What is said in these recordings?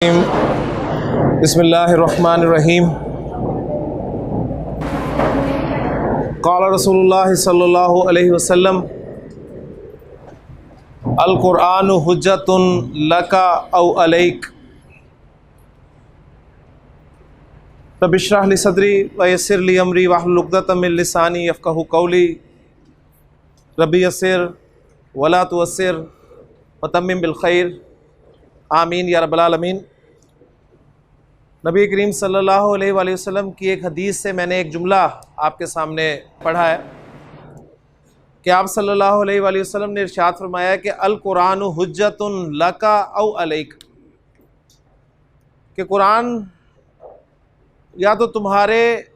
बिस्मिल्लाहिर्रहमानिर्रहीम। क़ाल रसूलुल्लाह सल्लल्लाहु अलैहि वसल्लम अल क़ुरआनु हुज्जतुन लका औ अलैक। रब्बि इश्रह ली सदरी व यस्सिर ली अमरी वहलुल उक़दतम मिन लिसानी यफ़क़हू क़ौली। रब्बि यस्सिर वला तुअस्सिर व तम्मिम बिल खैर। आमीन या रब्बल आलमीन। नबी करीम सल्लल्लाहु अलैहि वसल्लम की एक हदीस से मैंने एक जुमला आपके सामने पढ़ा है कि आप सल्लल्लाहु अलैहि वसल्लम ने इरशाद फरमाया कि अल कुरान हुज्जतुन लका औ अलैक, कि कुरान या तो तुम्हारे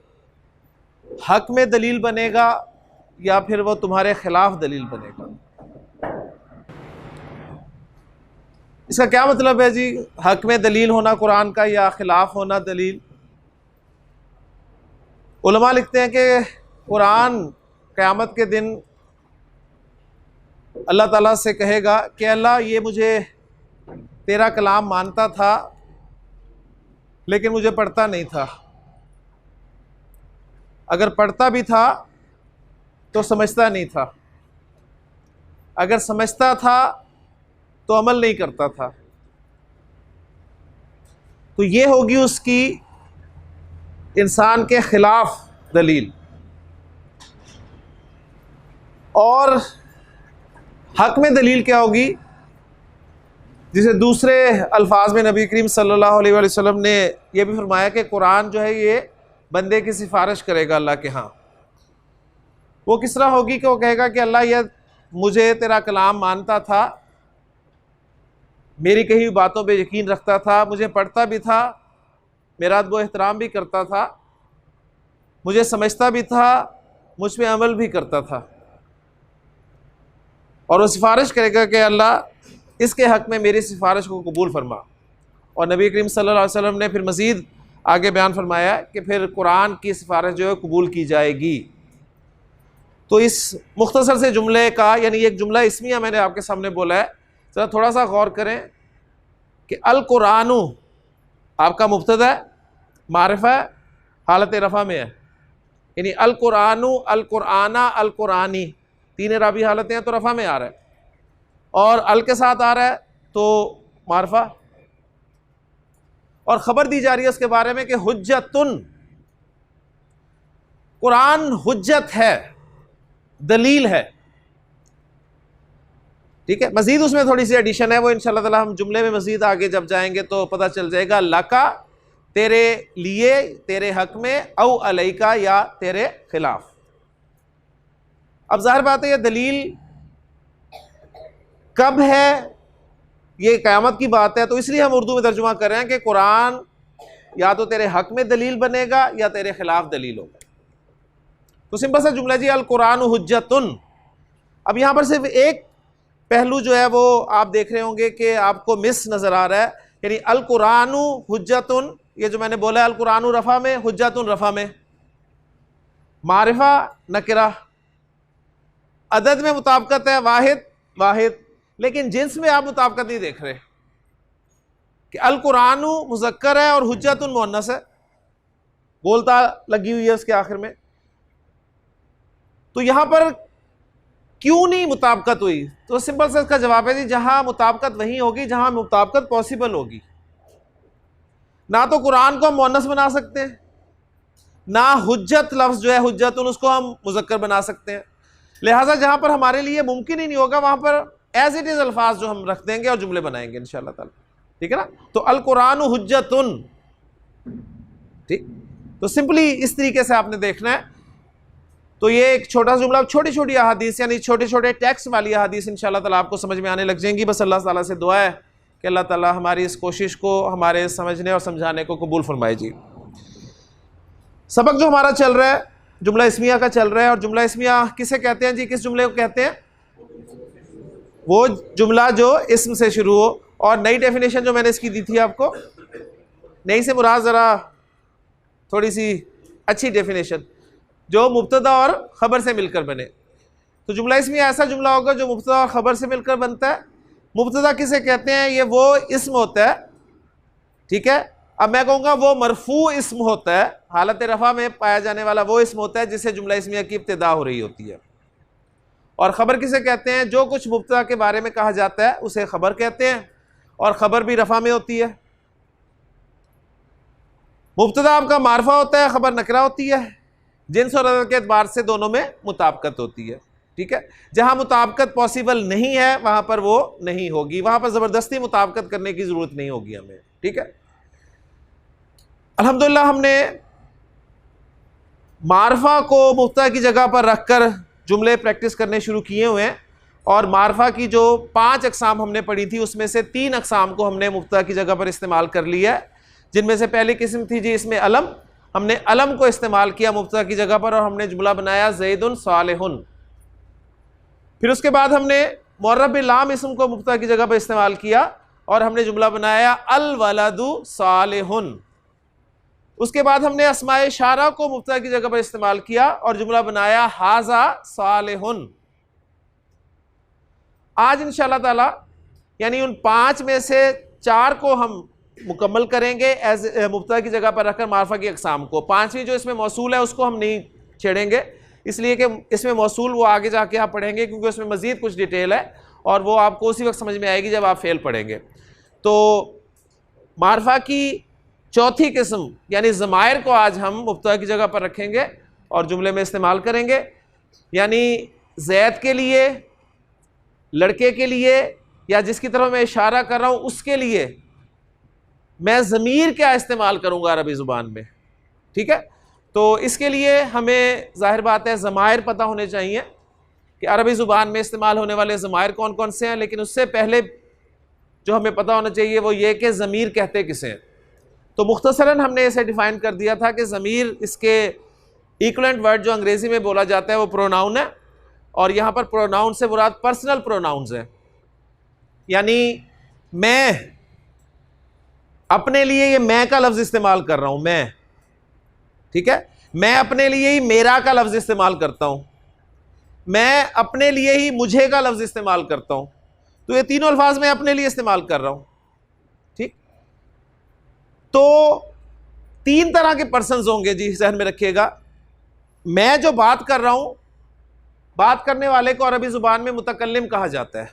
हक में दलील बनेगा या फिर वो तुम्हारे खिलाफ दलील बनेगा। इसका क्या मतलब है जी? हक में दलील होना कुरान का या खिलाफ होना दलील? उलमा लिखते हैं कि कुरान क़यामत के दिन अल्लाह ताला से कहेगा कि अल्लाह, ये मुझे तेरा कलाम मानता था लेकिन मुझे पढ़ता नहीं था। अगर पढ़ता भी था तो समझता नहीं था, अगर समझता था तो अमल नहीं करता था। तो ये होगी उसकी इंसान के खिलाफ दलील। और हक में दलील क्या होगी? जिसे दूसरे अल्फाज में नबी करीम सल्लल्लाहु अलैहि वसल्लम ने यह भी फरमाया कि कुरान जो है ये बंदे की सिफारिश करेगा अल्लाह के यहाँ। वो किस तरह होगी कि वो कहेगा कि अल्लाह, यह मुझे तेरा कलाम मानता था, मेरी कही हुई बातों पे यकीन रखता था, मुझे पढ़ता भी था, मेरा अदब व एहतराम भी करता था, मुझे समझता भी था, मुझ पे अमल भी करता था। और वो सिफारिश करेगा कि अल्लाह, इसके हक़ में मेरी सिफारिश को कबूल फरमा। और नबी करीम सल्लल्लाहु अलैहि वसल्लम ने फिर मज़ीद आगे बयान फरमाया कि फिर कुरान की सिफारिश जो है कबूल की जाएगी। तो इस मुख्तसर से जुमले का, यानी एक जुमला इसमिया मैंने आपके सामने बोला है, ज़रा थोड़ा सा गौर करें कि अल कुरानु आपका मुब्तदा है, मारिफा है, हालत रफ़ा में है। यानी अल कुरानु, अल कुराना, अल कुरानी, तीन राबी हालतें हैं तो रफ़ा में आ रहा है, और अल के साथ आ रहा है तो मारिफा। और ख़बर दी जा रही है उसके बारे में कि हुज्जतुन, कुरान हुज्जत है, दलील है। ठीक है, मजीद उसमें थोड़ी सी एडिशन है, वो इंशाअल्लाह ताला हम जुमले में मजीद आगे जब जाएंगे तो पता चल जाएगा। लका, तेरे लिए, तेरे हक में, औ अलैका, या तेरे खिलाफ। अब जाहिर बात है ये दलील कब है? ये क़यामत की बात है, तो इसलिए हम उर्दू में तर्जुमा कर रहे हैं कि कुरान या तो तेरे हक में दलील बनेगा या तेरे खिलाफ दलील होगा। तो सिंपल सा जुमला जी, अल कुरान हुज्जतुन। अब यहां पर सिर्फ एक पहलू जो है वो आप देख रहे होंगे कि आपको मिस नज़र आ रहा है, यानी अल कुरानु हुज्जतुन, ये जो मैंने बोला है, अल कुरानु रफ़ा में, हुज्जतुन रफ़ा में, मारिफा नकिरा, अदद में मुताबिकत है, वाहिद वाहिद, लेकिन जिन्स में आप मुताबिकत नहीं देख रहे कि अल कुरानु मुज़क्कर है और हुज्जतुन मुअन्नस है, बोलता लगी हुई है उसके आखिर में। तो यहां पर क्यों नहीं मुताबिकत हुई? तो सिंपल से इसका जवाब है जी, जहां मुताबिकत वहीं होगी जहां मुताबिकत पॉसिबल होगी। ना तो कुरान को हम मुअन्नस बना सकते हैं, ना हुज्जत लफ्ज़ जो है हुज्जतुन उसको हम मुज़क्कर बना सकते हैं। लिहाजा जहां पर हमारे लिए मुमकिन ही नहीं होगा वहां पर एज इट इज़ अल्फाज जो हम रख देंगे और जुमले बनाएंगे इंशाअल्लाह ताला। ठीक है ना? तो अल कुरान हुज्जतुन, ठीक। तो सिंपली इस तरीके से आपने देखना है। तो ये एक छोटा सा जुमला, छोटी छोटी अहादीस यानी छोटे छोटे टेक्स्ट वाली अहादीस इंशाअल्लाह ताला आपको समझ में आने लग जाएंगी। बस अल्लाह ताला से दुआ है कि अल्लाह ताला हमारी इस कोशिश को, हमारे समझने और समझाने को कबूल फरमाए जी। सबक जो हमारा चल रहा है जुमला इस्मिया का चल रहा है, और जुमला इस्मिया किसे कहते हैं जी? किस जुमले को कहते हैं? वो जुमला जो इस्म से शुरू हो। और नई डेफिनेशन जो मैंने इसकी दी थी आपको, नई से मुराद ज़रा थोड़ी सी अच्छी डेफिनेशन, जो मुब्तदा और ख़बर से मिलकर बने। तो जुमला इस्मिया ऐसा जुमला होगा जो मुब्तदा और ख़बर से मिलकर बनता है। मुब्तदा किसे कहते हैं? ये वो इस्म होता है ठीक है। अब मैं कहूँगा वो मरफू इस्म होता है, हालत रफ़ा में पाया जाने वाला वो इस्म होता है जिससे जुमला इस्मिया की इब्तिदा हो रही होती है। और ख़बर किसे कहते हैं? जो कुछ मुब्तदा के बारे में कहा जाता है उसे ख़बर कहते हैं, और ख़बर भी रफ़ा में होती है। मुब्तदा आपका मारफा होता है, ख़बर नकरा होती है। जिन्स और अदद के एतबार से दोनों में मुताबकत होती है, ठीक है। जहाँ मुताबकत पॉसिबल नहीं है वहाँ पर वो नहीं होगी, वहाँ पर ज़बरदस्ती मुताबकत करने की ज़रूरत नहीं होगी हमें, ठीक है। अल्हम्दुलिल्लाह हमने मारफा को मुब्तदा की जगह पर रख कर जुमले प्रैक्टिस करने शुरू किए हुए हैं, और मारफा की जो 5 अक़साम हमने पढ़ी थी उसमें से 3 अक़साम को हमने मुब्तदा की जगह पर इस्तेमाल कर लिया है, जिनमें से पहली किस्म थी जी इसमें अलम। हमने अलम को इस्तेमाल किया मुब्तदा की जगह पर और हमने जुमला बनाया ज़ैदुन सालिहुन। फिर उसके बाद हमने मुअर्रब बिल लाम इस्म को मुब्तदा की जगह पर इस्तेमाल किया और हमने जुमला बनाया अल वलदु सालिहुन। उसके बाद हमने अस्माए इशारा को मुब्तदा की जगह पर इस्तेमाल किया और जुमला बनाया हाजा सालिहुन। आज इंशाअल्लाह ताला यानी उन 5 में से 4 को हम मुकम्मल करेंगे एज मुब्तदा की जगह पर रखकर मारफा की अक़साम को। 5वीं जो इसमें मौसूल है उसको हम नहीं छेड़ेंगे, इसलिए कि इसमें मौसूल वो आगे जाके आप पढ़ेंगे, क्योंकि उसमें मज़ीद कुछ डिटेल है और वो आपको उसी वक्त समझ में आएगी जब आप फेल पढ़ेंगे। तो मारफा की चौथी किस्म यानी ज़मायर को आज हम मुब्तदा की जगह पर रखेंगे और जुमले में इस्तेमाल करेंगे। यानी ज़ैद के लिए, लड़के के लिए, या जिसकी तरफ मैं इशारा कर रहा हूँ उसके लिए मैं ज़मीर क्या इस्तेमाल करूँगा अरबी ज़ुबान में, ठीक है। तो इसके लिए हमें ज़ाहिर बात है ज़मायर पता होने चाहिए कि अरबी ज़ुबान में इस्तेमाल होने वाले ज़मायर कौन कौन से हैं, लेकिन उससे पहले जो हमें पता होना चाहिए वो ये कि ज़मीर कहते किसे हैं। तो मुख्तसरन हमने इसे डिफ़ाइन कर दिया था कि ज़मीर, इसके इक्वलेंट वर्ड जो अंग्रेज़ी में बोला जाता है वो प्रोनाउन है, और यहाँ पर प्रोनाउन से मुराद पर्सनल प्रोनाउंस है। यानी मैं अपने लिए ये मैं का लफ्ज़ इस्तेमाल कर रहा हूँ, मैं, ठीक है। मैं अपने लिए ही मेरा का लफ्ज़ इस्तेमाल करता हूँ, मैं अपने लिए ही मुझे का लफ्ज़ इस्तेमाल करता हूँ। तो ये तीनों अल्फाज मैं अपने लिए इस्तेमाल कर रहा हूँ, ठीक। तो 3 तरह के पर्सन्स होंगे जी, ज़हन में रखिएगा। मैं जो बात कर रहा हूँ, बात करने वाले को अरबी ज़ुबान में मुतकल्लिम कहा जाता है,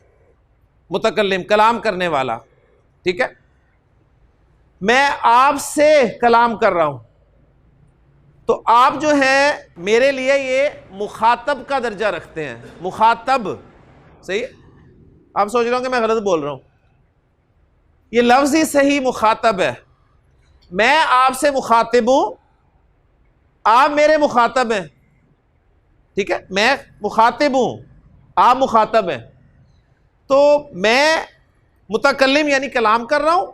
मुतकल्लिम कलाम करने वाला, ठीक है। मैं आपसे कलाम कर रहा हूं, तो आप जो है मेरे लिए ये मुखातब का दर्जा रखते हैं, मुखातब, सही है। आप सोच रहे हो कि मैं गलत बोल रहा हूं, ये लफ्ज़ ही सही मुखातब है। मैं आपसे मुखातिब हूं, आप मेरे मुखातब हैं, ठीक है। मैं मुखातिब हूं, आप मुखातब हैं। तो मैं मुतकल्लिम यानी कलाम कर रहा हूं,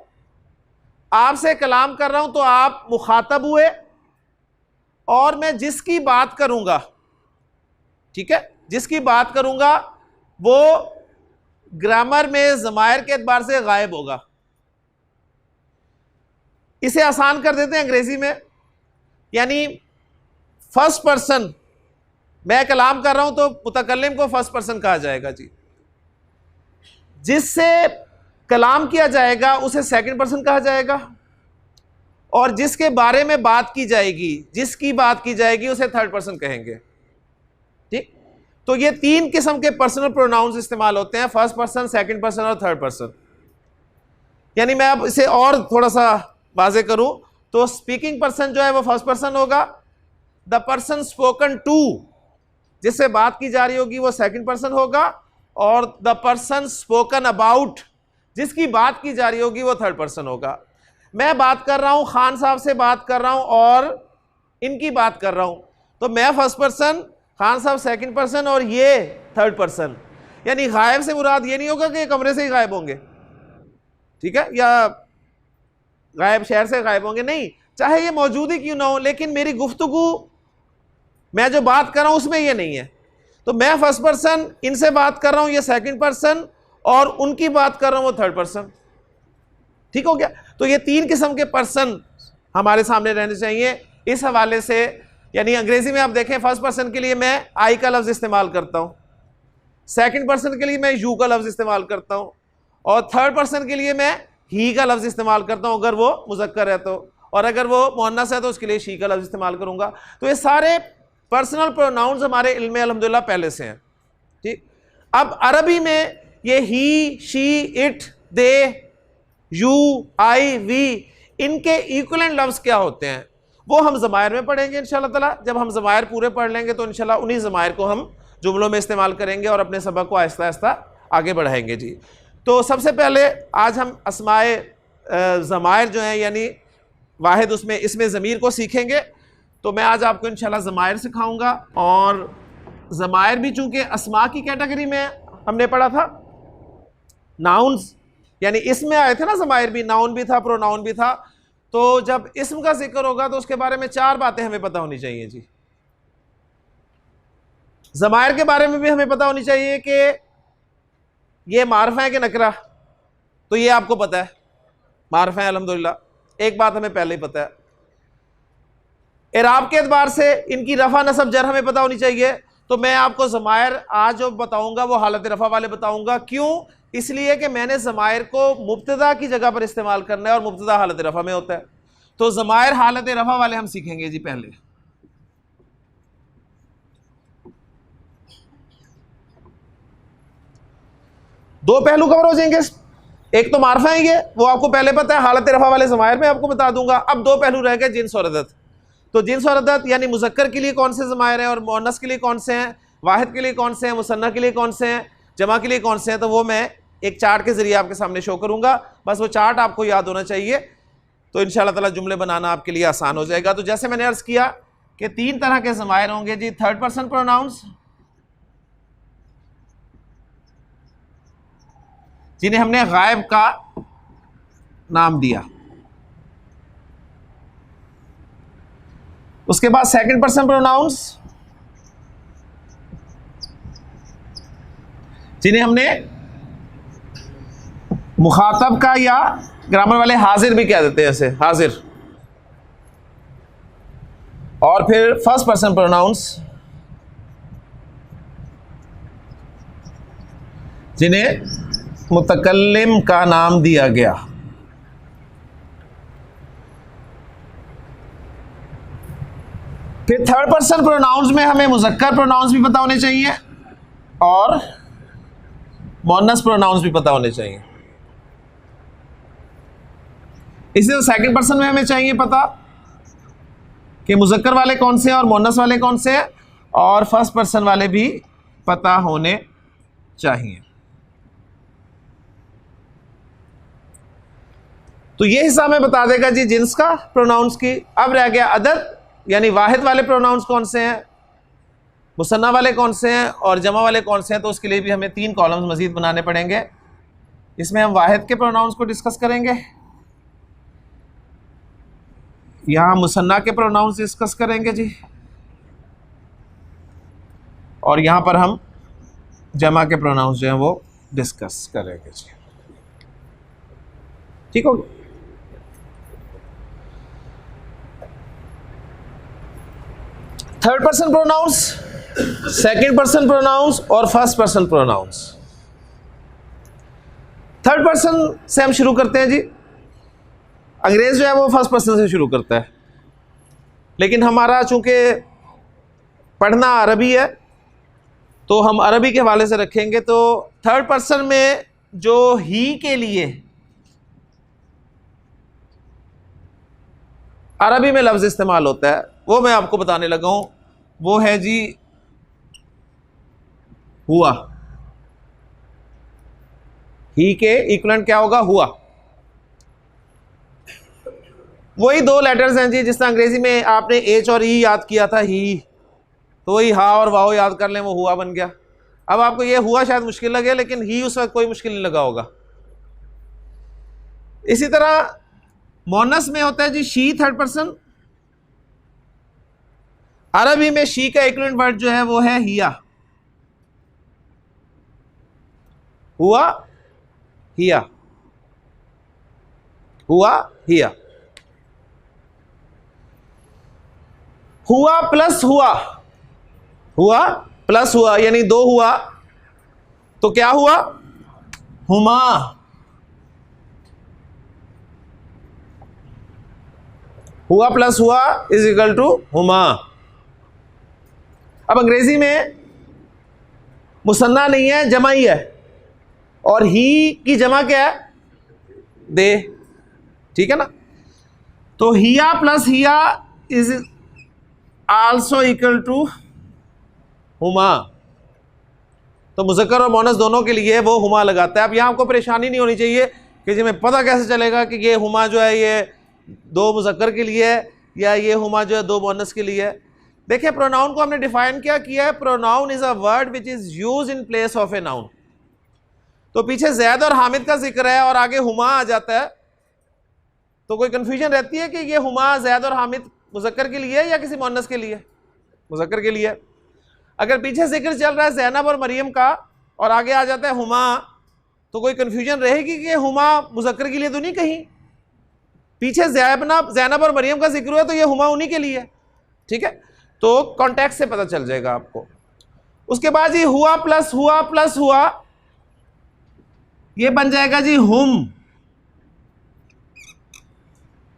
आपसे कलाम कर रहा हूं, तो आप मुखातब हुए, और मैं जिसकी बात करूंगा, ठीक है, जिसकी बात करूंगा वो ग्रामर में ज़मायर के एतबार से गायब होगा। इसे आसान कर देते हैं अंग्रेजी में, यानी फर्स्ट पर्सन, मैं कलाम कर रहा हूं तो मुतकल्लिम को फर्स्ट पर्सन कहा जाएगा जी, जिससे कलाम किया जाएगा उसे सेकंड पर्सन कहा जाएगा, और जिसके बारे में बात की जाएगी, जिसकी बात की जाएगी उसे थर्ड पर्सन कहेंगे, ठीक। तो ये 3 किस्म के पर्सनल प्रोनाउंस इस्तेमाल होते हैं, फर्स्ट पर्सन, सेकंड पर्सन और थर्ड पर्सन। यानी मैं अब इसे और थोड़ा सा वाज़े करूं तो स्पीकिंग पर्सन जो है वो फर्स्ट पर्सन होगा, द पर्सन स्पोकन टू, जिससे बात की जा रही होगी वो सेकंड पर्सन होगा, और द पर्सन स्पोकन अबाउट, जिसकी बात की जा रही होगी वो थर्ड पर्सन होगा। मैं बात कर रहा हूं, खान साहब से बात कर रहा हूं और इनकी बात कर रहा हूं, तो मैं फर्स्ट पर्सन, खान साहब सेकंड पर्सन और ये थर्ड पर्सन। यानी गायब से मुराद ये नहीं होगा कि कमरे से ही गायब होंगे, ठीक है, या गायब शहर से गायब होंगे, नहीं, चाहे ये मौजूद ही क्यों ना हो, लेकिन मेरी गुफ्तगू, मैं जो बात कर रहा हूं उसमें ये नहीं है। तो मैं फर्स्ट पर्सन, इनसे बात कर रहा हूं, ये सेकंड पर्सन, और उनकी बात कर रहा हूं वो थर्ड पर्सन, ठीक हो गया। तो ये 3 किस्म के पर्सन हमारे सामने रहने चाहिए। इस हवाले से यानी अंग्रेजी में आप देखें, फर्स्ट पर्सन के लिए मैं आई का लफ्ज़ इस्तेमाल करता हूं, सेकंड पर्सन के लिए मैं यू का लफ्ज़ इस्तेमाल करता हूं, और थर्ड पर्सन के लिए मैं ही का लफ्ज इस्तेमाल करता हूं अगर वो मुज़क्कर है तो, और अगर वो मुअन्नस है तो उसके लिए शी का लफ्ज इस्तेमाल करूंगा। तो ये सारे पर्सनल प्रोनाउंस हमारे इल्म में अल्हम्दुलिल्लाह पहले से हैं। ठीक, अब अरबी में ये he, she, it, they, you, I, we, इनके इक्विवेलेंट लफ्ज क्या होते हैं वो हम ज़मायर में पढ़ेंगे इंशाअल्लाह ताला। जब हम ज़मायर पूरे पढ़ लेंगे तो इंशाअल्लाह उन्हीं ज़मायर को हम जुमलों में इस्तेमाल करेंगे और अपने सबक को आहिस्ता आहिस्ता आगे बढ़ाएंगे जी। तो सबसे पहले आज हम अस्माए ज़मायर जो हैं यानी वाहिद उसमें इसमें ज़मीर को सीखेंगे। तो मैं आज आपको इंशाअल्लाह ज़मायर सिखाऊंगा, और ज़मायर भी चूँकि अस्मा की कैटेगरी में हमने पढ़ा था, नाउन्स यानी इसमें आए थे ना ज़मायर भी, नाउन भी था, प्रोनाउन भी था। तो जब इस्म का जिक्र होगा तो उसके बारे में 4 बातें हमें पता होनी चाहिए जी। ज़मायर के बारे में भी हमें पता होनी चाहिए कि ये मारफा है कि नकरा, तो ये आपको पता है मारफा है अल्हम्दुलिल्लाह, एक बात हमें पहले ही पता है। इराब के एतबार से इनकी रफ़ा नसब जर हमें पता होनी चाहिए। तो मैं आपको ज़मायर आज जो बताऊंगा वो हालत रफ़ा वाले बताऊंगा। क्यों? इसलिए कि मैंने ज़मायर को मुब्तदा की जगह पर इस्तेमाल करना है और मुब्तदा हालत रफ़ा में होता है। तो ज़मायर हालत रफ़ा वाले हम सीखेंगे जी। पहले दो पहलू कवर हो जाएंगे। एक तो मारफा है, ये वो आपको पहले पता है, हालत रफ़ा वाले ज़मायर में आपको बता दूंगा। अब 2 पहलू रह गए, जिन्स और अदद। तो जिन्स और अदद यानी मुज़क्कर के लिए कौन से ज़मायर हैं और मुअन्नस के लिए कौन से हैं, वाहिद के लिए कौन से हैं, मुसन्ना के लिए कौन से हैं, जमा के लिए कौन से हैं, तो वो मैं एक चार्ट के ज़रिए आपके सामने शो करूंगा। बस वो चार्ट आपको याद होना चाहिए, तो इंशाअल्लाह ताला जुमले बनाना आपके लिए आसान हो जाएगा। तो जैसे मैंने अर्ज़ किया कि 3 तरह के ज़मायर होंगे जी। थर्ड पर्सन प्रोनाउंस जिन्हें हमने गायब का नाम दिया, उसके बाद सेकंड पर्सन प्रोनाउंस जिन्हें हमने मुखातब का या ग्रामर वाले हाजिर भी कह देते हैं, ऐसे हाजिर। और फिर फर्स्ट पर्सन प्रोनाउंस जिन्हें मुतकल्लिम का नाम दिया गया। फिर थर्ड पर्सन प्रोनाउंस में हमें मुज़क्कर प्रोनाउंस भी पता होने चाहिए और मुअन्नस प्रोनाउंस भी पता होने चाहिए। इसलिए सेकंड पर्सन में हमें चाहिए पता कि मुज़क्कर वाले कौन से हैं और मुअन्नस वाले कौन से हैं, और फर्स्ट पर्सन वाले भी पता होने चाहिए। तो ये हिस्सा हमें बता देगा जी जिन्स का, प्रोनाउंस की। अब रह गया अदद यानी वाहिद वाले प्रोनाउंस कौन से हैं, मुसन्ना वाले कौन से हैं और जमा वाले कौन से हैं। तो उसके लिए भी हमें 3 कॉलम्स मजीद बनाने पड़ेंगे। इसमें हम वाहिद के प्रोनाउंस को डिस्कस करेंगे, यहाँ मुसन्ना के प्रोनाउंस डिस्कस करेंगे जी, और यहाँ पर हम जमा के प्रोनाउंस जो हैं वो डिस्कस करेंगे जी। ठीक हो? Third person pronouns, second person pronouns और first person pronouns. Third person से हम शुरू करते हैं जी। अंग्रेज जो है वो फर्स्ट पर्सन से शुरू करता है, लेकिन हमारा चूंकि पढ़ना अरबी है तो हम अरबी के हवाले से रखेंगे। तो थर्ड पर्सन में जो ही के लिए अरबी में लफ्ज़ इस्तेमाल होता है वो मैं आपको बताने लगा हूं। वो है जी हुआ। ही के इक्विवेलेंट क्या होगा? हुआ। वही 2 लेटर्स हैं जी, जिस तरह अंग्रेजी में आपने एच और ई याद किया था, ही, तो वही हा और वाओ याद कर लें, वो हुआ बन गया। अब आपको ये हुआ शायद मुश्किल लगे, लेकिन ही उस वक्त कोई मुश्किल नहीं लगा होगा। इसी तरह मोनस में होता है जी शी, थर्ड पर्सन। अरबी में शी का इक्विवेलेंट वर्ड जो है वो है हिया। हुआ, हिया, हुआ, हिया। हुआ प्लस हुआ, हुआ प्लस हुआ यानी 2 हुआ, तो क्या हुआ? हुमा। हुआ प्लस हुआ इज इक्वल टू हुमा। अब अंग्रेजी में मुसन्ना नहीं है, जमा ही है, और ही की जमा क्या है? दे। ठीक है ना? तो हिया प्लस हिया इज आल्सो इक्वल टू हुमा। तो मुज़क्कर और मोनस दोनों के लिए वो हुमा लगाता है। अब यहाँ आपको परेशानी नहीं होनी चाहिए कि जी मैं पता कैसे चलेगा कि ये हुमा जो है ये दो मुज़क्कर के लिए है या ये हुमा जो है दो मोनस के लिए है। देखिए, प्रोनाउन को हमने डिफाइन क्या किया है? Pronoun is a word which is use in place of a noun. तो पीछे जैद और हामिद का जिक्र है और आगे हुमा आ जाता है, तो कोई कंफ्यूजन रहती है कि ये हुमा जैद और हामिद मुज़क्कर के लिए है या किसी मोनस के लिए? मुज़क्कर के लिए। अगर पीछे जिक्र चल रहा है जैनब और मरियम का और आगे आ जाता है हुमा, तो कोई कंफ्यूजन रहेगी कि हुमा मुज़क्कर के लिए तो नहीं कहीं? पीछे जैनब और मरियम का जिक्र हुआ तो ये हुमा उन्हीं के लिए है। ठीक है? तो कॉन्टेक्स्ट से पता चल जाएगा आपको। उसके बाद जी हुआ प्लस हुआ प्लस हुआ, ये बन जाएगा जी हुम।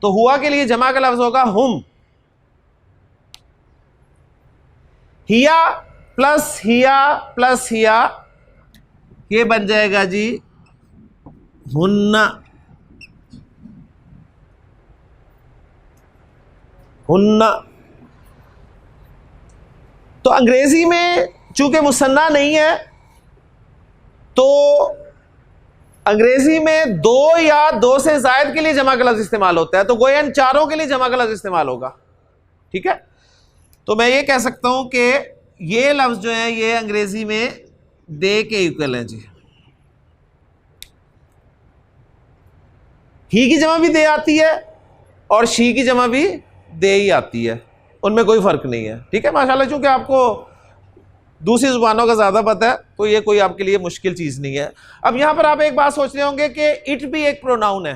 तो हुआ के लिए जमा का लफ्ज होगा हुम। हिया प्लस हिया, ये बन जाएगा जी हुन्ना। हुन्ना। तो अंग्रेजी में चूंकि मुसन्ना नहीं है, तो अंग्रेजी में दो या दो से जायद के लिए जमा का लफ्ज इस्तेमाल होता है, तो गोया इन चारों के लिए जमा का लफ्ज इस्तेमाल होगा। ठीक है? तो मैं ये कह सकता हूं कि ये लफ्ज जो है ये अंग्रेजी में दे के इक्वल है जी। ही की जमा भी दे आती है और शी की जमा भी दे ही आती है, उनमें कोई फर्क नहीं है। ठीक है? माशाल्लाह, चूंकि आपको दूसरी जुबानों का ज़्यादा पता है तो ये कोई आपके लिए मुश्किल चीज़ नहीं है। अब यहां पर आप एक बात सोच रहे होंगे कि इट भी एक प्रोनाउन है।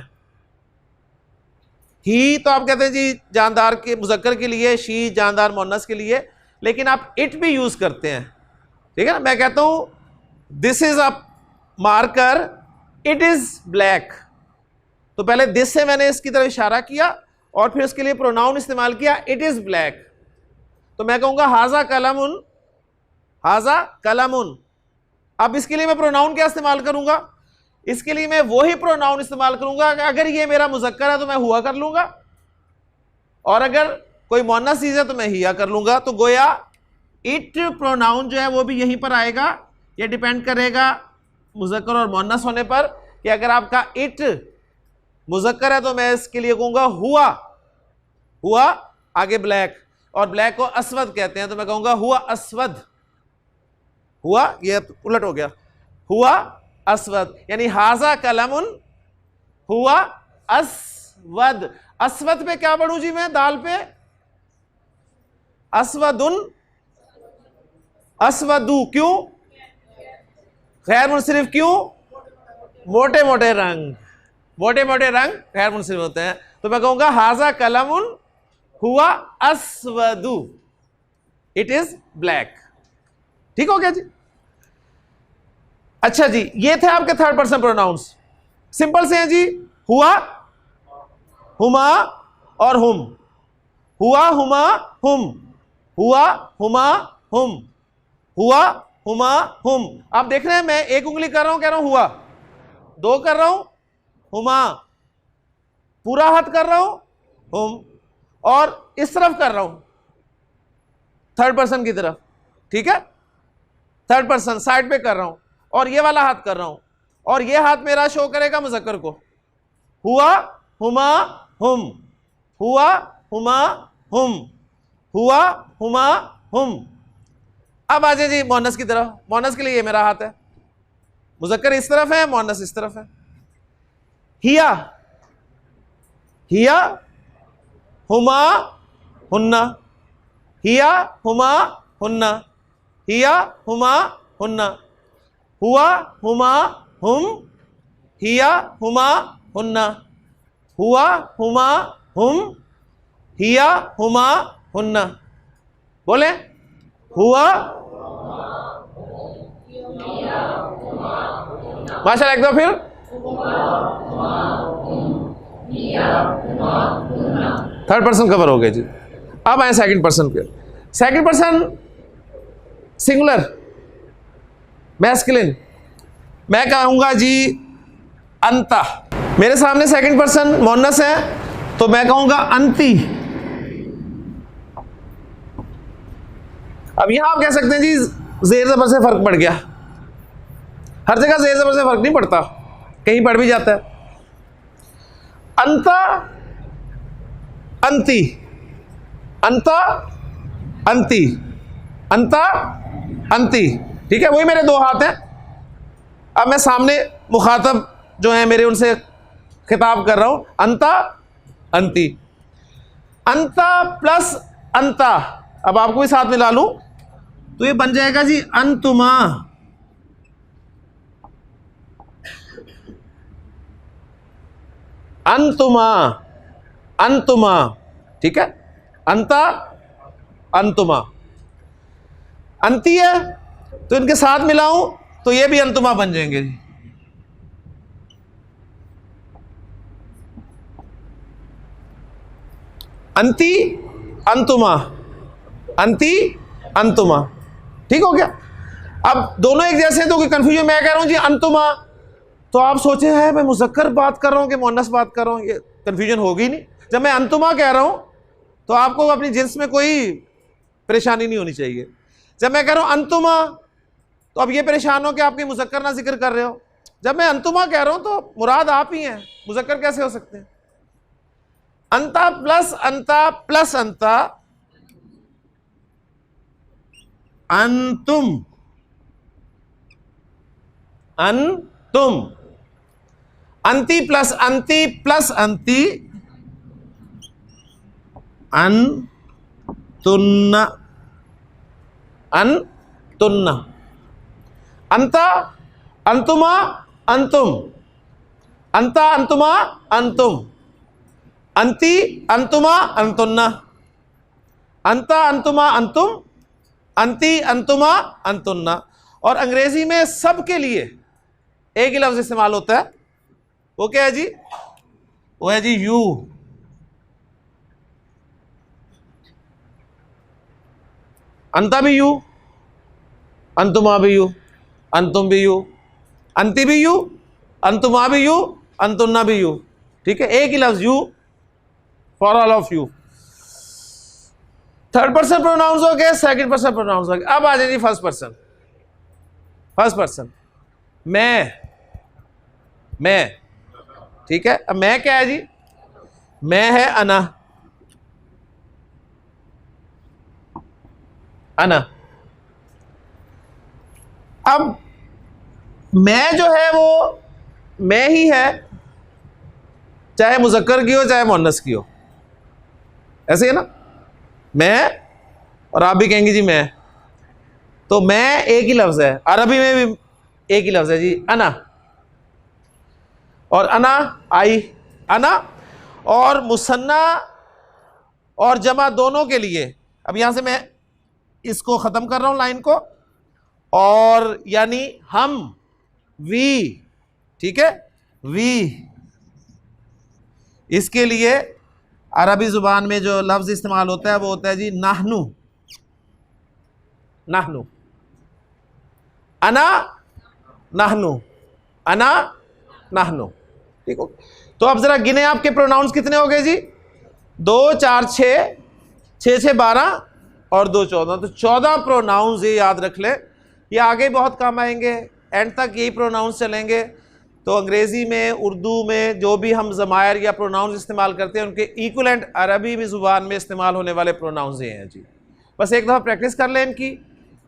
ही तो आप कहते हैं जी जानदार के मुज़क्कर के लिए, शी जानदार मोनस के लिए, लेकिन आप इट भी यूज़ करते हैं। ठीक है ना? मैं कहता हूं this is a marker, it is black, तो पहले दिस से मैंने इसकी तरफ इशारा किया और फिर इसके लिए प्रोनाउन इस्तेमाल किया, इट इज़ ब्लैक। तो मैं कहूँगा हाजा कलमुन, हाजा कलमुन। अब इसके लिए मैं प्रोनाउन क्या इस्तेमाल करूंगा? इसके लिए मैं वही प्रोनाउन इस्तेमाल करूंगा कि अगर ये मेरा मुज़क्कर है तो मैं हुआ कर लूंगा, और अगर कोई मोनस चीज़ है तो मैं हिया कर लूंगा। तो गोया इट प्रोनाउन जो है वो भी यहीं पर आएगा। ये डिपेंड करेगा मुज़क्कर और मोनस होने पर कि अगर आपका इट मुज़क्कर है तो मैं इसके लिए कहूँगा हुआ। हुआ आगे ब्लैक, और ब्लैक को अस्वद कहते हैं, तो मैं कहूँगा हुआ अस्वद। हुआ, ये उलट हो गया, हुआ अस्वद, यानी हाजा कलमुन हुआ अस्वद। अस्वद पे क्या पढ़ूं जी मैं? दाल पे अस्वदुन, अस्वदू। क्यों? गैर मुनसरिफ। क्यों? मोटे मोटे रंग, मोटे मोटे रंग गैर मुनसरिफ होते हैं। तो मैं कहूंगा हाजा कलमुन हुआ अस्वदू, इट इज ब्लैक। ठीक हो गया जी? अच्छा जी, ये थे आपके थर्ड पर्सन प्रोनाउंस। सिंपल से हैं जी, हुआ, हुमा और हुम। हुआ, हुमा, हुम। हुआ, हुमा, हुम। हुआ, हुमा, हुम। आप देख रहे हैं मैं एक उंगली कर रहा हूं, कह रहा हूं हुआ, दो कर रहा हूं हुमा, पूरा हाथ कर रहा हूं हुम, और इस तरफ कर रहा हूं थर्ड पर्सन की तरफ। ठीक है? थर्ड पर्सन साइड पे कर रहा हूं और ये वाला हाथ कर रहा हूं, और ये हाथ मेरा शो करेगा मुज़क्कर को। हुआ, हुमा, हुम। हुआ, हुमा, हुम। हुआ, हुमा, हुम। अब आ जाए जी मोनस की तरफ। मोनस के लिए ये मेरा हाथ है, मुज़क्कर इस तरफ है, मोनस इस तरफ है। हिया, हिया, हुमा, हुन्ना। हिया, हुमा, हुन्ना। हिया, हुमा, हुन्ना। हुआ, हुमा, हुम। हिया, हुमा, हुन्ना। हुआ, हुमा, हुम। हिया, हुमा, हुन्ना। बोले हुआ, माशाल्लाह, एक दो फिर। थर्ड पर्सन कवर हो गया जी। अब आए सेकंड पर्सन पे। सेकंड पर्सन सिंगुलर मैस्कुलिन, मैं कहूंगा जी अंता। मेरे सामने सेकंड पर्सन मोनस है तो मैं कहूंगा अंती। अब यहां आप कह सकते हैं जी जेर जबर से फर्क पड़ गया। हर जगह जेर जबर से फर्क नहीं पड़ता, कहीं पड़ भी जाता है। अंता अंती, अंता अंती, अंता अंती, ठीक है, वही मेरे दो हाथ हैं। अब मैं सामने मुखातब जो है मेरे, उनसे खिताब कर रहा हूं। अंता अंती, अंता प्लस अंता, अब आपको भी साथ मिला लूं तो ये बन जाएगा जी अंतुमा। अंतुमा, अंतुमा, ठीक है, अंता अंतुमा। अंती है तो इनके साथ मिलाऊं तो ये भी अंतुमा बन जाएंगे जी। अंती अंतुमा, अंती अंतुमा, ठीक हो गया। अब दोनों एक जैसे हैं तो कोई कंफ्यूजन, मैं कह रहा हूं जी अंतुमा तो आप सोचे हैं मैं मुज़क्कर बात कर रहा हूं कि मुअन्नस बात कर रहा हूं, ये कंफ्यूजन होगी नहीं। जब मैं अंतुमा कह रहा हूं तो आपको अपनी जिन्स में कोई परेशानी नहीं होनी चाहिए। जब मैं कह रहा हूं अंतुमा तो अब ये परेशान हो कि आपकी मुज़क्कर ना जिक्र कर रहे हो। जब मैं अंतुमा कह रहा हूं तो मुराद आप ही हैं, मुज़क्कर कैसे हो सकते हैं। अंता प्लस अंता प्लस अंता, अंतुम, अंतुम। अंती प्लस अंती प्लस अंती, अंतुन्ना, अंतुन्ना। अंता अंतुमा अंतुम, अंता अंतुमा अंतुम, अंती अंतुमा अंतुन्ना, अंता अंतुमा अंतुम, अंती अंतुमा अंतुन्ना। और अंग्रेजी में सब के लिए एक ही लफ्ज इस्तेमाल होता है, वो क्या है जी, वो है जी यू। अंता भी यू, अंतुमा भी यू, अंतुम भी यू, अंति भी यू, अंतुमा भी यू, अंतुन्ना भी यू, ठीक है, एक ही लफ्ज you for all of you. Third person pronounce हो गए, सेकंड पर्सन प्रोनाउंस हो गए। अब आ जाइए फर्स्ट पर्सन। फर्स्ट पर्सन मैं, ठीक है। अब मैं क्या है जी, मैं है अना, अना। अब मैं जो है वो मैं ही है, चाहे मुज़क्कर की हो चाहे मुअन्नस की हो, ऐसे है ना। मैं, और आप भी कहेंगे जी मैं, तो मैं एक ही लफ्ज है, अरबी में भी एक ही लफ्ज है जी, अना। और अना आई, अना और मुसन्ना और जमा दोनों के लिए। अब यहां से मैं इसको खत्म कर रहा हूं लाइन को, और यानी हम, वी, ठीक है, वी। इसके लिए अरबी जुबान में जो लफ्ज इस्तेमाल होता है वो होता है जी नाहनु, नाहनु, अना नाहनु, अना नाहनु, ठीक हो। तो अब जरा गिने, आपके प्रोनाउंस कितने हो गए जी, 2 4 6, 6 6 12 और 2 14। तो 14 प्रोनाउंस ये याद रख ले, ये आगे बहुत काम आएंगे, एंड तक यही प्रोनाउंस चलेंगे। तो अंग्रेज़ी में, उर्दू में जो भी हम ज़मायर या प्रोनाउंस इस्तेमाल करते हैं उनके इक्वलेंट अरबी में ज़ुबान में इस्तेमाल होने वाले प्रोनाउंस ये हैं जी। बस एक दफ़ा प्रैक्टिस कर लें इनकी,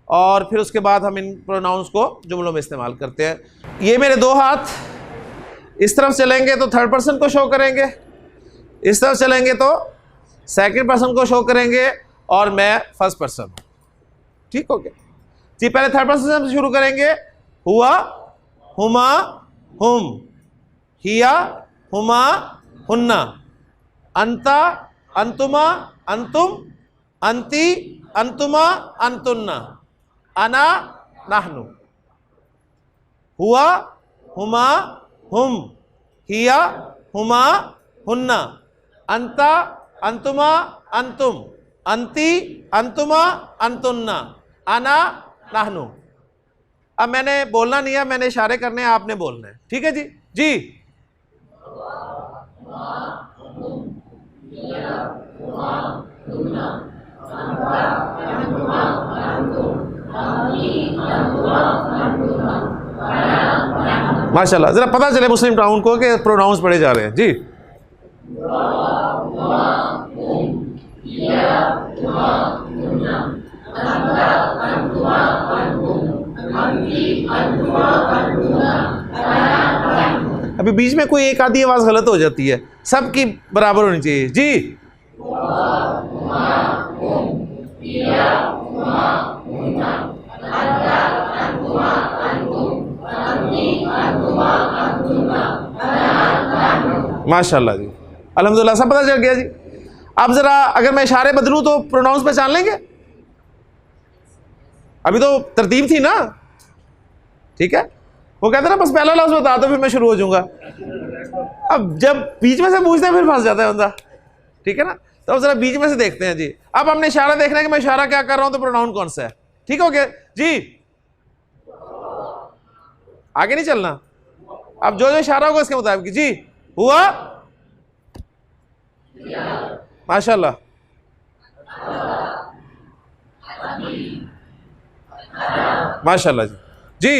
और फिर उसके बाद हम इन प्रोनाउंस को जुमलों में इस्तेमाल करते हैं। ये मेरे दो हाथ इस तरफ चलेंगे तो थर्ड पर्सन को शो करेंगे, इस तरफ चलेंगे तो सेकंड पर्सन को शो करेंगे, और मैं फर्स्ट पर्सन, ठीक हो गया जी। पहले थर्ड पर्सन से शुरू करेंगे। हुआ, हुमा, हुम, हिया, हुमा, हुन्ना, अंता, अंतुमा, अंतुम, अंती, अंतुमा, अंतुन्ना, अना, नाहनु। हुआ, हुमा, हुम, हिया, हुमा, हुन्ना, अंता, अंतुमा, अंतुम, अंती, अंतुमा, अंतुन्ना, अना, नाहनु। अब मैंने बोलना नहीं है, मैंने इशारे करने हैं, आपने बोलना है, ठीक है जी। जी माशाल्लाह, जरा पता चले मुस्लिम टाउन को कि प्रोनाउंस पढ़े जा रहे हैं जी। अभी बीच में कोई एक आधी आवाज गलत हो जाती है, सबकी बराबर होनी चाहिए जी। माशाल्लाह जी, अल्हम्दुलिल्लाह, सब पता चल गया जी। अब जरा अगर मैं इशारे बदलूं तो प्रोनाउंस पहचान लेंगे? अभी तो तरतीब थी ना, ठीक है। वो कहते ना बस पहला लफ्ज बता दो फिर मैं शुरू हो जाऊंगा। अब जब बीच में से पूछते हैं फिर फंस जाता है बंदा, ठीक है ना। तो अब जरा बीच में से देखते हैं जी। अब हमने इशारा देखना है कि मैं इशारा क्या कर रहा हूं तो प्रोनाउन कौन सा है, ठीक हो गया जी। आगे नहीं चलना, अब जो जो इशारा होगा इसके मुताबिक जी। हुआ, माशाल्लाह, माशाल्लाह जी। जी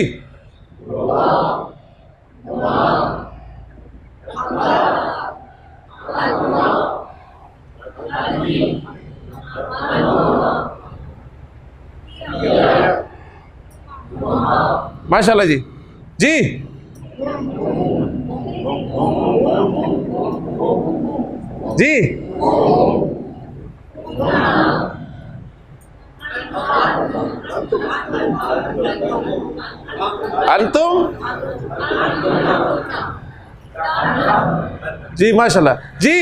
माशाल्लाह जी। जी जी अंतुम, जी माशाल्लाह जी।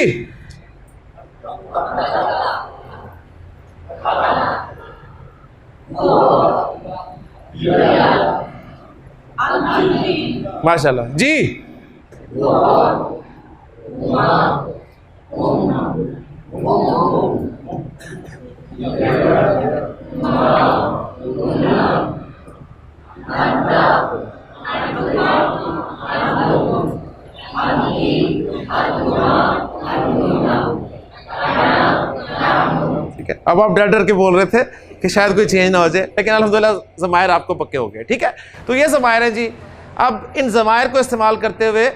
माशाल्लाह जी। ठीक है, अब आप डर डर के बोल रहे थे कि शायद कोई चेंज ना हो जाए, लेकिन अल्हम्दुलिल्लाह ज़मायर आपको पक्के हो गए, ठीक है। तो ये ज़मायर हैं जी। अब इन ज़मायर को इस्तेमाल करते हुए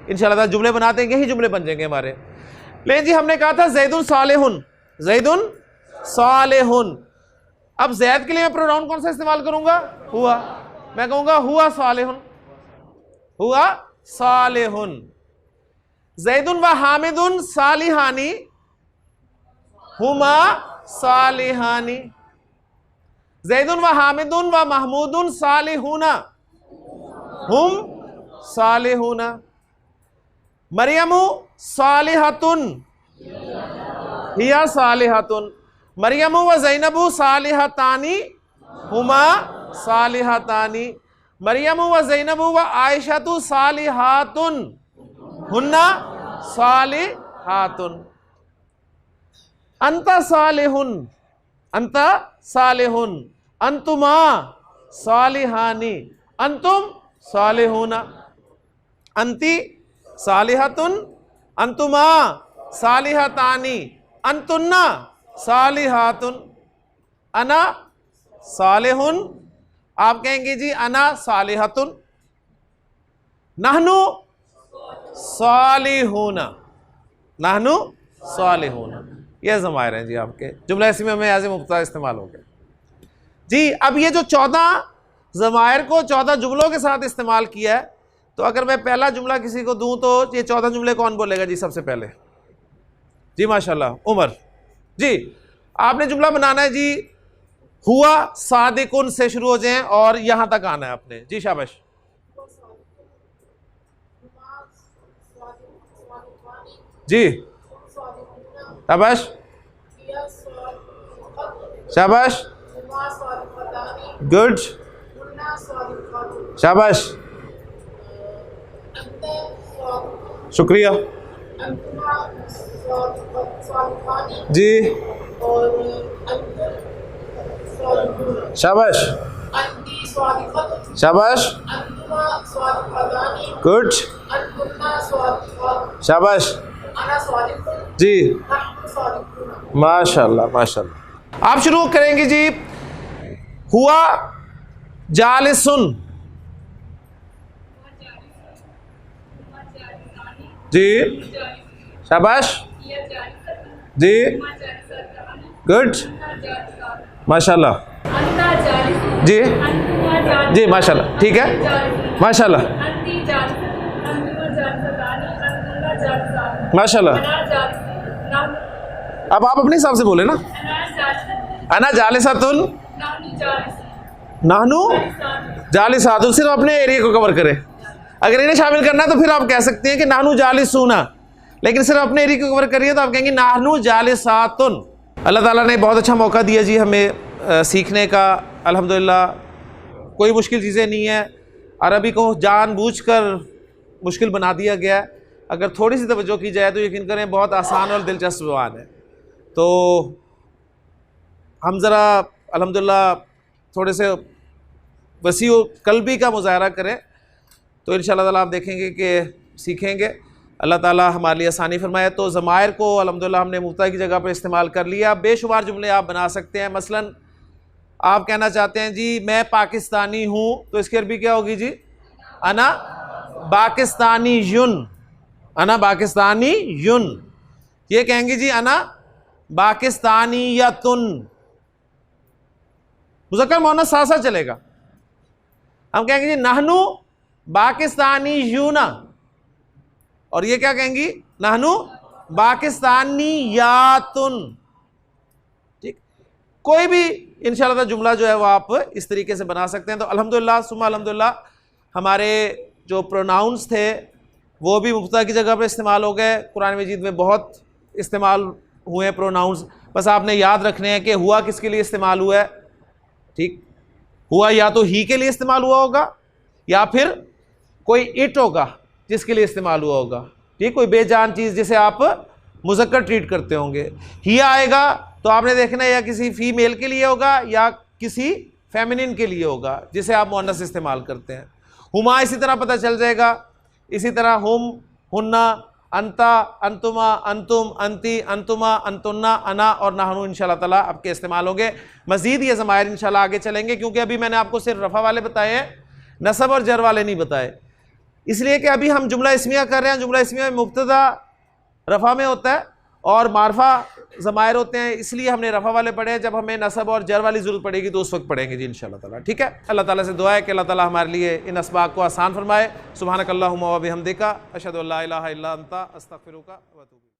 इंशाअल्लाह जुमले बनाते हैं, यही जुमले बन जाएंगे हमारे। लेकिन जी हमने कहा था ज़ैदुन सालिहुन, ज़ैदुन सालिहुन। अब ज़ैद के लिए मैं प्रोनाउन कौन सा इस्तेमाल करूंगा? हुआ। मैं कहूंगा हुआ सालिहुन, हुआ सालिहुन। ज़ैदुन व हामिदुन सालिहानी, हुमा सालिहानी। ज़ैदुन व हामिदुन व महमूदुन सालिहुना, हुम सालिहुना। मरियमु सालिहतुन, हिया सालिहतुन। मरियमु व ज़ैनबु सालिहतानी, हुमा सालिहतानी। मरियमु व ज़ैनबु व आयशतु सालिहातुन, हुन्ना सालिहातुन। अंता सालिहुन, अंता सालिहुन। अंतुमा सालिहानी, अंतुम सालिहुना। अंती सालिहतुन, अंतुमा सालिहतानी, अंतुन्ना सालिहातुन। अना सालिहुन, आप कहेंगे जी अना सालिहतुन। नहनु सालिहुना, नहनु सालिहुना। यह ज़मायर हैं जी आपके। जुमला इस्मी में याज़ मुब्तदा इस्तेमाल हो गया जी। अब ये जो 14 ज़मायर को 14 जुमलों के साथ इस्तेमाल किया है, तो अगर मैं पहला जुमला किसी को दूं तो ये 14 जुमले कौन बोलेगा जी सबसे पहले? जी माशाल्लाह, उमर जी। आपने जुमला बनाना है जी, हुआ सादिकुन से शुरू हो जाएं और यहां तक आना है आपने जी। शाबाश, जी शाबाश, शाबाश, गुड, शाबाश, शुक्रिया। जी और शाबाश शाबाश गुड शाबाश जी माशाल्लाह माशाल्लाह। आप शुरू करेंगे जी। हुआ जालिसुन जी शाबाश जी गुड माशाल्लाह जी जी माशाल्लाह ठीक है माशाल्लाह माशाल्लाह। अब आप अपने हिसाब से बोले ना। अना जालिसातुन नाहनु जालिसातुन, सिर्फ अपने एरिया को कवर करें। अगर इन्हें शामिल करना है तो फिर आप कह सकते हैं कि नाहनु जालिसूना, लेकिन सिर्फ अपने एरिया को कवर करिए तो आप कहेंगे नाहनु जालिसातुन। अल्लाह ताला ने बहुत अच्छा मौका दिया जी हमें सीखने का। अल्हम्दुलिल्लाह कोई मुश्किल चीज़ें नहीं है। अरबी को जानबूझकर मुश्किल बना दिया गया है। अगर थोड़ी सी तवज्जो की जाए तो यकीन करें बहुत आसान और दिलचस्प ज़बान है। तो हम ज़रा अल्हम्दुलिल्लाह थोड़े से वसी कल्बी का मुज़ाहरा करें तो इंशाअल्लाह ताला आप देखेंगे कि सीखेंगे। अल्लाह ताला हमारे लिए आसानी फरमाए। तो ज़मायर को अल्हम्दुलिल्लाह हमने मुफ्ता की जगह पर इस्तेमाल कर लिया। बेशुमार जुमले आप बना सकते हैं। मसलन आप कहना चाहते हैं जी मैं पाकिस्तानी हूँ, तो इसकी अरबी क्या होगी जी? अना पाकिस्तानी युन, अना पाकिस्तानी युन। ये कहेंगे जी अना पाकिस्तानी यतुन, मुज़क्कर मुअन्नस साथ साथ चलेगा। हम कहेंगे जी नहनु पाकिस्तानी यूना, और ये क्या कहेंगी? नहनु पाकिस्तानी यातुन। ठीक, कोई भी इंशाअल्लाह जुमला जो है वो आप इस तरीके से बना सकते हैं। तो अल्हम्दुलिल्लाह सुम्मा अल्हम्दुलिल्लाह हमारे जो प्रोनाउंस थे वो भी मुफ्ता की जगह पर इस्तेमाल हो गए। कुरान मजीद में बहुत इस्तेमाल हुए हैं प्रोनाउंस। बस आपने याद रखने हैं कि हुआ किसके लिए इस्तेमाल हुआ है। ठीक, हुआ या तो ही के लिए इस्तेमाल हुआ होगा या फिर कोई इट होगा जिसके लिए इस्तेमाल हुआ होगा। ठीक, कोई बेजान चीज़ जिसे आप मुज़क्कर ट्रीट करते होंगे। ही आएगा तो आपने देखना है या किसी फीमेल के लिए होगा या किसी फेमिनिन के लिए होगा जिसे आप मुअन्नस इस्तेमाल करते हैं। हुमा इसी तरह पता चल जाएगा। इसी तरह हुम, हुन्ना, अंता, अंतुमा, अंतुम, अंती, अंतुमा, अंतुन्ना, अना और नहनु इंशाअल्लाह ताला आपके इस्तेमाल होंगे। मज़ीद ये ज़मायर इंशाअल्लाह आगे चलेंगे, क्योंकि अभी मैंने आपको सिर्फ रफ़ा वाले बताए हैं, नसब और जर वाले नहीं बताए। इसलिए कि अभी हम जुमला इस्मिया कर रहे हैं। जुमला इस्मिया में मुब्तदा रफ़ा में होता है और मारफा ज़मायर होते हैं, इसलिए हमने रफ़ा वाले पढ़े हैं। जब हमें नसब और जर वाली ज़रूरत पड़ेगी तो उस वक्त पढ़ेंगे जी इंशाअल्लाह ताला। ठीक है, अल्लाह ताला से दुआ है कि अल्लाह ताला हमारे लिए इन असबाब को आसान फरमाए। सुब्हानकल्लाहुम्मा व बिहम्दिका अशहदु अल्ला इलाहा इल्ला अंता अस्तगफिरुका व अतूबु इलैक।